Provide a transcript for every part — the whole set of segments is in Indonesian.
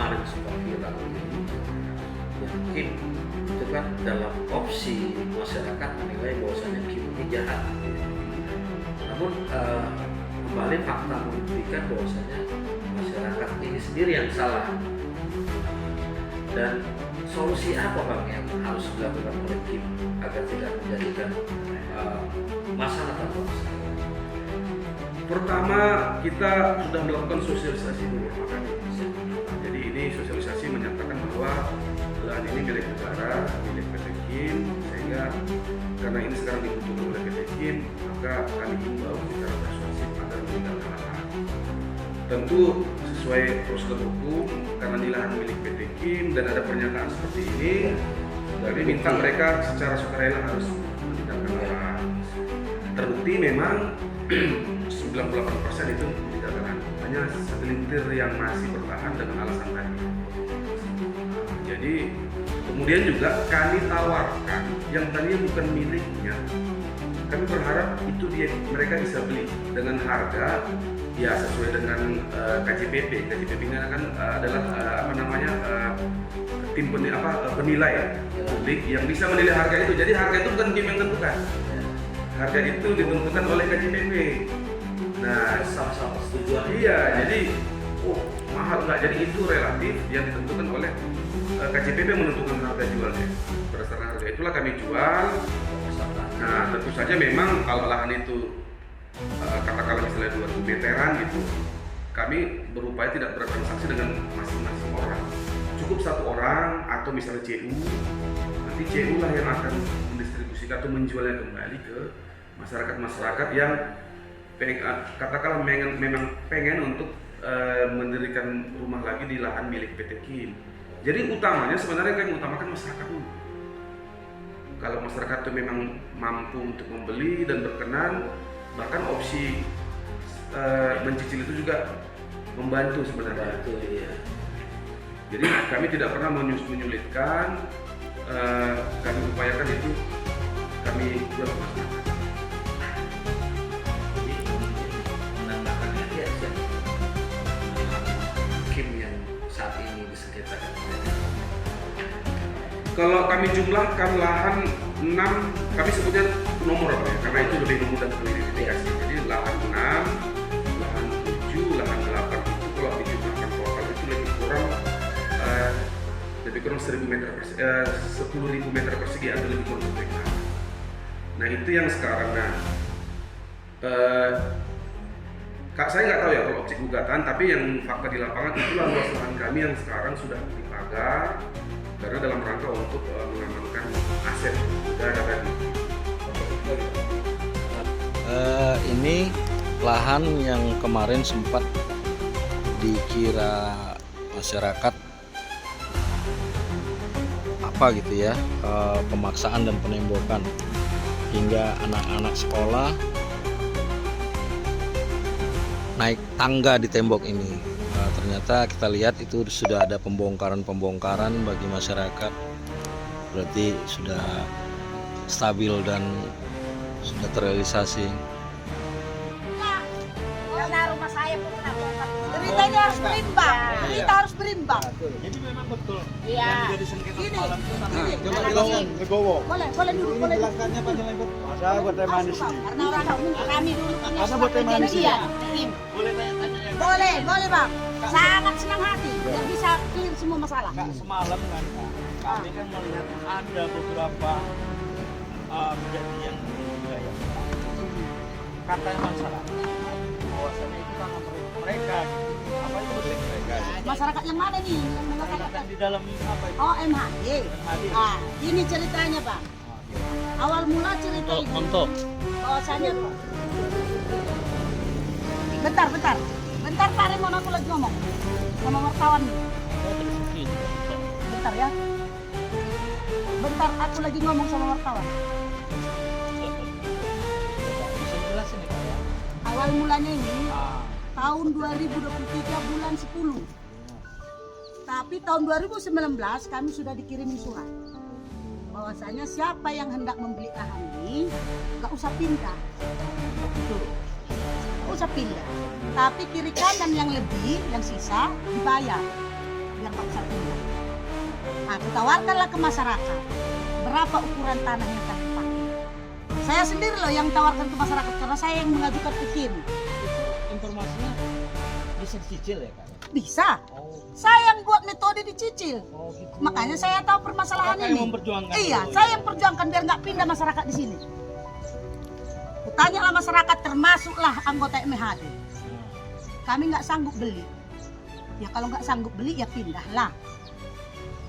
kemarin sempat viral ini, ya Kim itu kan dalam opsi masyarakat menilai bahwasanya Kim ini jahat. Namun kembali fakta membuktikan bahwasanya masyarakat ini sendiri yang salah. Dan solusi apa Bang yang harus dilakukan oleh Kim agar tidak menjadikan masalah atau masalah? Pertama, kita sudah melakukan sosialisasi dulu, makanya. Jadi ini sosialisasi menyatakan bahwa lahan ini milik negara, milik PT Kim, sehingga karena ini sekarang dibutuhkan oleh PT Kim, maka kami himbau secara persuasif agar meninggalkan lahan. Tentu sesuai prosedur hukum, karena ini lahan milik PT Kim dan ada pernyataan seperti ini, kami minta mereka secara sukarela harus meninggalkan lahan. Terbukti memang 98% itu dikatakan, hanya segelintir yang masih bertahan dengan alasan tadi. Jadi kemudian juga kami tawarkan yang tadinya bukan miliknya, kami berharap itu mereka bisa beli dengan harga ya sesuai dengan KJPP. KJPP ini kan adalah tim penilai publik yang bisa menilai harga itu. Jadi harga itu bukan Kim yang tentukan. Harga itu ditentukan oleh KJPP. Nah, sama-sama setuju. Iya, jadi mahal nggak? Jadi itu relatif yang ditentukan oleh KJPP menentukan harga jualnya. Berdasarkan harga itulah kami jual. Nah, tentu saja memang kalau lahan itu katakanlah misalnya 2.000 meteran gitu, kami berupaya tidak bertransaksi dengan masing-masing orang. Cukup satu orang atau misalnya CU, nanti CU lah yang akan mendistribusikan atau menjualnya kembali ke masyarakat yang katakanlah memang pengen untuk mendirikan rumah lagi di lahan milik PT Kim. Jadi utamanya sebenarnya kami utamakan masyarakat dulu. Kalau masyarakat itu memang mampu untuk membeli dan berkenan, bahkan opsi mencicil itu juga membantu sebenarnya. Iya. Jadi kami tidak pernah menyulitkan, kami upayakan itu kami jual ke masyarakat. Kim yang saat ini disengketakan. Kalau kami jumlahkan lahan 6, kami sebutnya nomor apa ya? Karena itu lebih mudah untuk diidentifikasi. Jadi lahan 6, lahan 7, lahan 8 itu kalau dijumlahkan total itu lebih kurang 10.000 meter persegi atau lebih kurang 1 hektar. Nah itu yang sekarang. Kak, saya nggak tahu ya kalau objek gugatan, tapi yang fakta di lapangan itulah luas lahan kami yang sekarang sudah dipagar karena dalam rangka untuk mengamankan aset negara tadi. Ini lahan yang kemarin sempat dikira masyarakat apa gitu ya, pemaksaan dan penembokan hingga anak-anak sekolah naik tangga di tembok ini. Ternyata kita lihat itu sudah ada pembongkaran bagi masyarakat, berarti sudah stabil dan sudah terrealisasi. Karena rumah saya pun kena bongkar. Ceritanya harus berimbang. Kita harus berimbang. Jadi memang betul. Iya. Yang menjadi sengketa Gini, malam itu tanah. gini. Coba Anak legowo, ini. legowo. Boleh dulu, Ini boleh dulu. belakangnya panjang lebar. Masa buat teh manis ini. Karena orang kami dulu kan Masa buat teh manis ini? Tim. Boleh tanya-tanya ya. Boleh Bang. Sangat senang hati. Yang bisa clear semua masalah. Kak, semalam kan Kak, kami kan melihat ada beberapa kejadian juga ya. Katanya masyarakat bahwasanya itu tanah mereka gitu. Apa itu milik mereka? Masyarakat yang mana nih? Yang mengatakan Kan di dalam apa itu? Oh MHD. MHD. Ah, ini ceritanya Bang. Awal mula cerita ini. Untuk Bahwasanya Bentar Pak Remon, aku lagi ngomong sama wartawan nih. Bentar ya. Bentar, aku lagi ngomong sama wartawan. Bisa jelasin ya Kak ya? Awal mulanya ini tahun 2023 bulan 10. Tapi tahun 2019 kami sudah dikirimi surat bahwasanya siapa yang hendak membeli lahan ini nggak usah pindah. Nggak usah pindah. Tapi kiri kanan yang lebih, yang sisa dibayar. biar tak bisa pindah. Nah, kita tawarkanlah ke masyarakat berapa ukuran tanah yang akan dipakai. Saya sendiri loh yang tawarkan ke masyarakat karena saya yang mengajukan ke Kim. Informasinya bisa dicicil ya Kak? Bisa. Oh, Saya yang buat metode dicicil. oh gitu. Makanya saya tahu permasalahan Kakak yang ini. memperjuangkan Iya, dulu, saya ya? yang perjuangkan biar nggak pindah masyarakat di sini. Kutanyalah masyarakat termasuklah anggota MHD. Kami nggak sanggup beli. Ya kalau nggak sanggup beli ya pindahlah.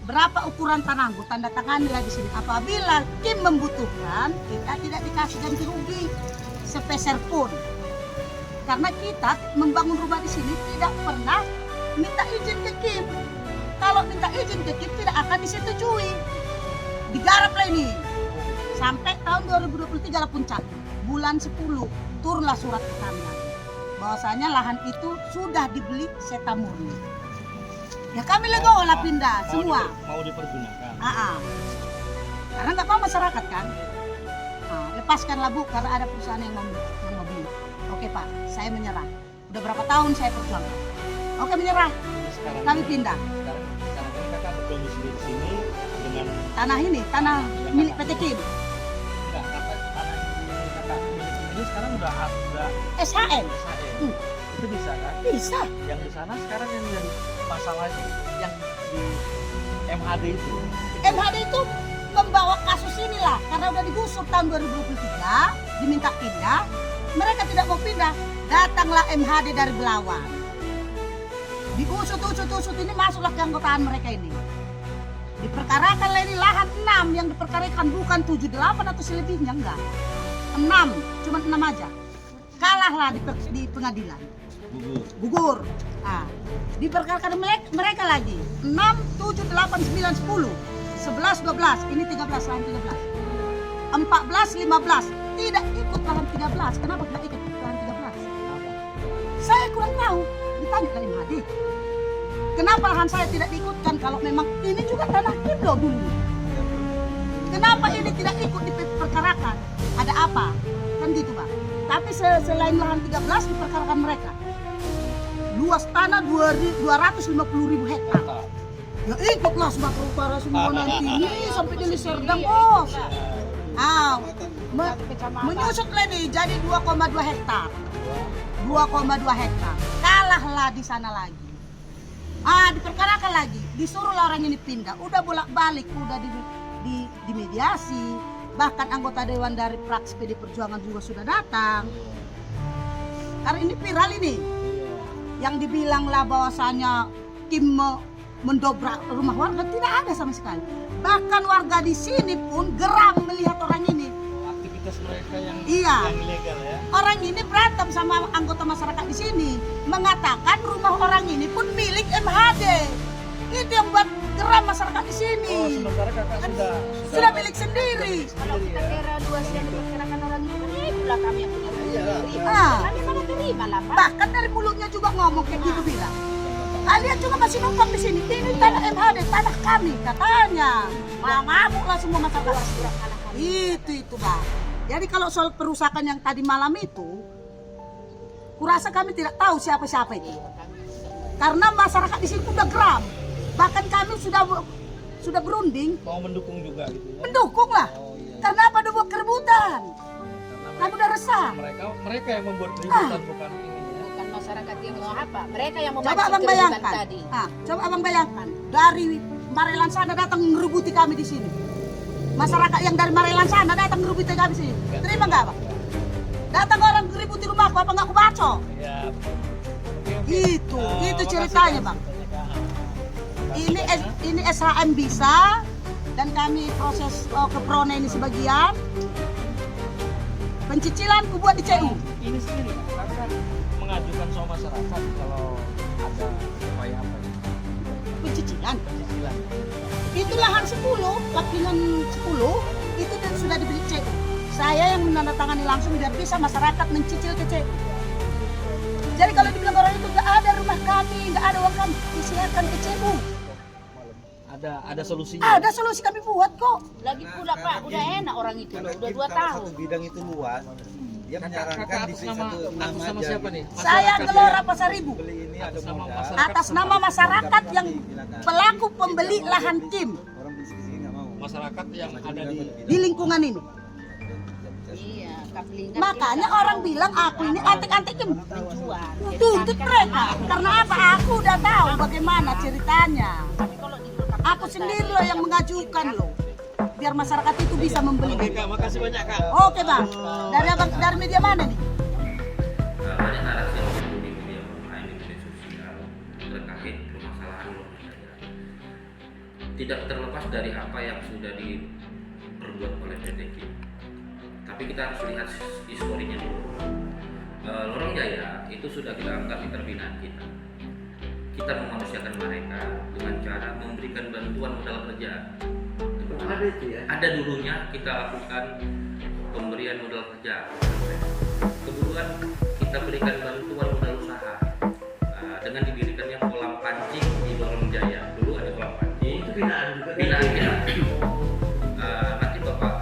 Berapa ukuran tanahmu? Tanda tanganilah di sini. Apabila Kim membutuhkan, kita tidak dikasih ganti rugi sepeser pun. Karena kita membangun rumah di sini tidak pernah minta izin ke Kim. Kalau minta izin ke Kim tidak akan disetujui. Digaraplah ini. Sampai tahun 2023 lah puncak. Bulan 10 turunlah surat ke kami bahwasanya lahan itu sudah dibeli seta murni. Ya kami legowo lah pindah semua. Mau dipergunakan. Karena nggak mau masyarakat kan. Lepaskanlah Bu karena ada perusahaan yang mau beli. Oke Pak, saya menyerah. Udah berapa tahun saya perjuangkan. Oke menyerah. Jadi sekarang Kami pindah. Sekarang ini Kakak berdomisili di sini dengan Tanah ini, tanah milik PT Kim. enggak tanah Kakak milik ini sekarang udah SHM. SHM. Itu bisa kan? Bisa. Yang di sana sekarang yang jadi masalah itu yang di MHD itu. MHD itu membawa kasus inilah karena udah digusur tahun 2023 diminta pindah, mereka tidak mau pindah, datanglah MHD dari Belawan, diusut ini masuklah ke anggotaan mereka ini, diperkarakanlah ini lahan 6 yang diperkarakan bukan 78 atau selebihnya, enggak 6, cuma 6 aja, kalahlah di pengadilan, gugur. Nah, diperkarakan mereka lagi 6, 7, 8, 9, 10 11, 12, ini 13, lahan 13 14, 15 tidak ikut lahan 13. Kenapa tidak ikut lahan 13? Saya kurang tahu, ditanya ke MHD kenapa lahan saya tidak diikutkan kalau memang ini juga tanah Kim loh dulu. Kenapa ini tidak ikut diperkarakan? Ada apa? Kan gitu Pak. Tapi selain lahan 13 diperkarakan mereka luas tanah 250.000 hektar. Ya ikutlah Sumatera Utara semua nanti ini sampai di Serdang bos. Menyusut lagi jadi 2,2 hektar. 2,2 hektar. Kalahlah di sana lagi. Diperkarakan lagi. Disuruhlah orang ini pindah. Udah bolak-balik, udah di mediasi. Bahkan anggota dewan dari fraksi PD Perjuangan juga sudah datang. Karena ini viral ini. Yang dibilanglah bahwasanya Kim mendobrak rumah warga, tidak ada sama sekali. Bahkan warga di sini pun geram melihat orang ini. Aktivitas mereka yang Iya. ilegal ya. Orang ini berantem sama anggota masyarakat di sini, mengatakan rumah orang ini pun milik MHD. Itu yang buat geram masyarakat di sini. Oh, sementara Kakak Sudah milik sendiri. Kalau kita kira dua siang diperkirakan orang itu kan itulah kami yang punya sendiri. Ah. Kami mana terima lah Pak. Bahkan dari mulutnya juga ngomong kayak gitu bilang. Kalian juga masih numpang di sini. Ini tanah MHD, tanah kami katanya. Ngamuk-ngamuklah semua masyarakat. Itu Bang. Jadi kalau soal perusakan yang tadi malam itu, kurasa kami tidak tahu siapa-siapa itu. Karena masyarakat di sini udah geram. Bahkan kami sudah berunding, mau mendukung juga gitu ya. mendukung lah. Oh iya. Karena apa udah buat kerebutan. Kami udah resah. Mereka yang membuat keributan bukan ini ya. Bukan masyarakat yang mau apa. Mereka yang Coba memancing abang keributan bayangkan. tadi. Coba abang bayangkan. Dari Marelan sana datang ngerebuti kami di sini. Masyarakat yang dari Marelan sana datang ngerebuti kami di sini. Terima nggak Bang? Datang orang ngerebuti rumahku, apa nggak aku baco? Ya. Itu ceritanya Bang. Ini SHM bisa dan kami proses ke Prone ini sebagian. Pencicilan ku buat di CU. Ini sendiri Kakak mengajukan sama masyarakat kalau ada upaya apa ya? Pencicilan. Pencicilan. Itu lahan 10, lapinan 10 itu sudah dibeli CU. Saya yang menandatangani langsung biar bisa masyarakat mencicil ke CU. Jadi kalau dibilang orang itu nggak ada rumah kami, nggak ada uang kami, disiarkan ke CU. Ada solusinya. Ada solusi kami buat kok. Lagi pula Pak, udah enak orang itu loh, udah 2 tahun. Satu bidang itu luas, Dia menyarankan di atas nama aja siapa gitu. nih? Saya Gelora Pasaribu. Beli ini ada Atas nama modal. masyarakat. Atas nama masyarakat yang pelaku pembeli lahan Kim Orang bisnis nggak mau. Masyarakat yang ada di lingkungan ini. Iya, kaplingan. Makanya orang bilang aku ini antik-antik Kim. dijual. Tuntut mereka. Karena apa? Aku udah tahu bagaimana ceritanya. Tapi kalau dijual Aku sendiri loh yang mengajukan loh. Biar masyarakat itu bisa membeli. Oke Kak, makasih banyak Kak. Oke bang. Dari media mana nih? Banyak narasi yang muncul di media online, di media sosial terkait permasalahan Lorong Jaya. Tidak terlepas dari apa yang sudah diperbuat oleh PT Kim. Tapi kita harus lihat historinya dulu. Lorong Jaya itu sudah kita anggap mitra binaan kita. Kita memanusiakan mereka dengan cara memberikan bantuan modal kerja. Ada itu ya. Ada dulunya kita lakukan pemberian modal kerja. Kemudian kita berikan bantuan modal usaha dengan didirikannya kolam pancing di Lorong Jaya. Dulu ada kolam pancing. Itu binaan juga. Binaan kita. Nanti bapak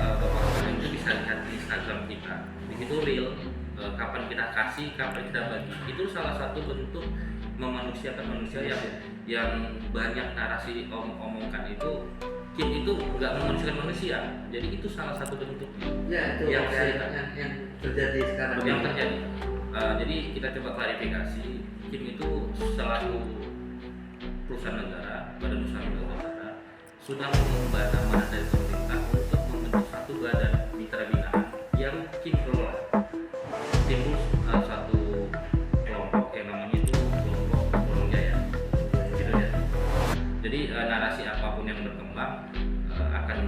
itu bisa lihat di Instagram kita. Di situ real kapan kita kasih, kapan kita bagi. Itu salah satu bentuk memanusiakan manusia yang banyak narasi omongkan itu. Kim itu nggak memanusiakan manusia, jadi itu salah satu bentuknya Ya itu yang yang terjadi sekarang. yang terjadi. Jadi kita coba klarifikasi, Kim itu selaku perusahaan negara, badan usaha milik negara, sudah mengubah amanah dari pemerintah untuk membentuk satu badan mitra binaan yang Kim kelola. Timbul satu kelompok yang namanya itu kelompok Lorong Jaya, gitu ya. Jadi narasi apapun yang berkembang akan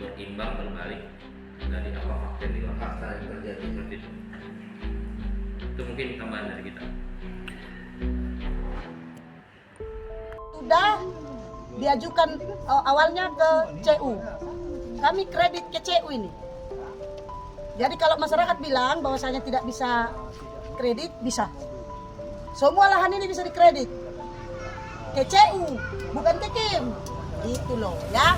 berimbang berbalik dari apa fakta yang di Fakta yang terjadi. seperti itu. Itu mungkin tambahan dari kita. Sudah diajukan awalnya ke CU. Kami kredit ke CU ini. Jadi kalau masyarakat bilang bahwasanya tidak bisa kredit, bisa. Semua lahan ini bisa dikredit. Ke CU, bukan ke Kim. Itu loh ya.